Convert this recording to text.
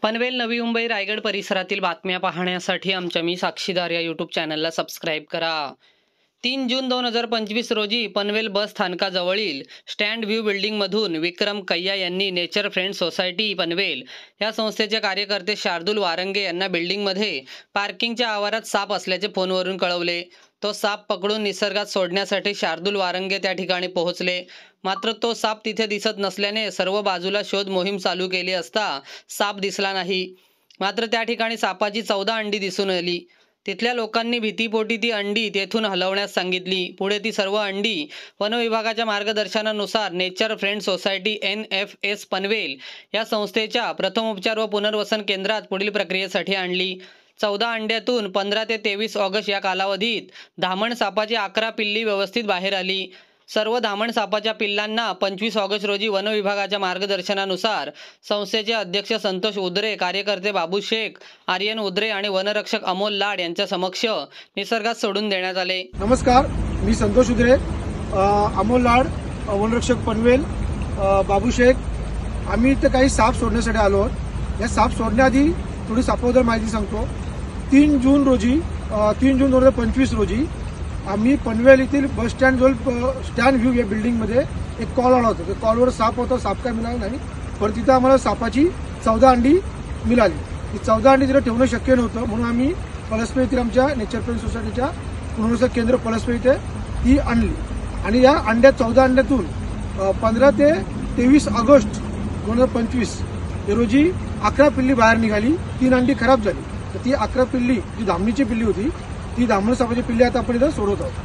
पनवेल, नवी मुंबई, रायगड परिसरातील बातम्या पाहण्यासाठी आमच्या मी साक्षीदार या यूट्यूब चॅनलला सबस्क्राईब करा। 3 जून 2025 रोजी पनवेल बस स्थानकाजवळील स्टँड व्ह्यू बिल्डिंगमधून विक्रम कैया यांनी नेचर फ्रेंड सोसायटी पनवेल या संस्थेचे कार्यकर्ते शार्दूल वारंगे यांना बिल्डिंगमध्ये पार्किंगच्या आवारात साप असल्याचे फोनवरून कळवले। तो साप पकडून निसर्गात सोडण्यासाठी शार्दूल वारंगे त्या ठिकाणी पोहोचले। मात्र तो साप तिथे दिसत नसल्याने सर्व बाजूला शोध मोहीम चालू केली असता साप दिसला नाही। मात्र त्या ठिकाणी सापाची 14 अंडी दिसून आली। तिथल्या लोकांनी भीतीपोटी ती अंडी तेथून हलवण्यास सांगितली। पुढे ती सर्व अंडी वन विभागाच्या मार्गदर्शनानुसार nature friend society NFS Panvel या संस्थेच्या प्रथमोपचार व पुनर्वसन केंद्रात पुढील प्रक्रियेसाठी आणली। 14 अंड्यातून 15 ते 23 ऑगस्ट या कालावधीत धामण सापाची 11 पिल्ली व्यवस्थित बाहेर आली। सर्व धामण सापाच्या पिल्लांना 25 ऑगस्ट रोजी वन विभागाच्या मार्गदर्शनानुसार संस्थेचे अध्यक्ष संतोष उद्रे, कार्यकर्ते बाबू शेख, आर्यन उद्रे आणि वनरक्षक अमोल लाड यांच्या समक्ष निसर्गात सोडून देण्यात आले। नमस्कार, मी संतोष उद्रे, अमोल लाड, वनरक्षक पनवेल, बाबू शेख। आम्ही इथे काही साप सोडण्यासाठी आलो आहोत। या साप सोडण्याआधी थोडी सापाबद्दल माहिती सांगतो। 3 जून 2025 रोजी आम्ही पनवेल येथील बस स्टँड जवळ स्टँड व्ह्यू या बिल्डिंगमध्ये एक कॉल आला होता। त्या कॉलवर साप होता, साप काय मिळाला नाही, पण तिथे आम्हाला सापाची 14 अंडी मिळाली। ती 14 अंडी तिथे ठेवणं शक्य नव्हतं, म्हणून आम्ही पलसपे येथील आमच्या नेचर फ्रेंड सोसायटीच्या पुनर्वसन केंद्र पलसपे इथे ती आणली आणि या 14 अंड्यातून 15 ते 23 ऑगस्ट 2025 रोजी 11 पिल्ली बाहेर निघाली। 3 अंडी खराब झाली। तर ती 11 पिल्ली जी धामणीची पिल्ली होती, ती धामण सापाची पिल्ली आता आपण इथं सोडवत आहोत।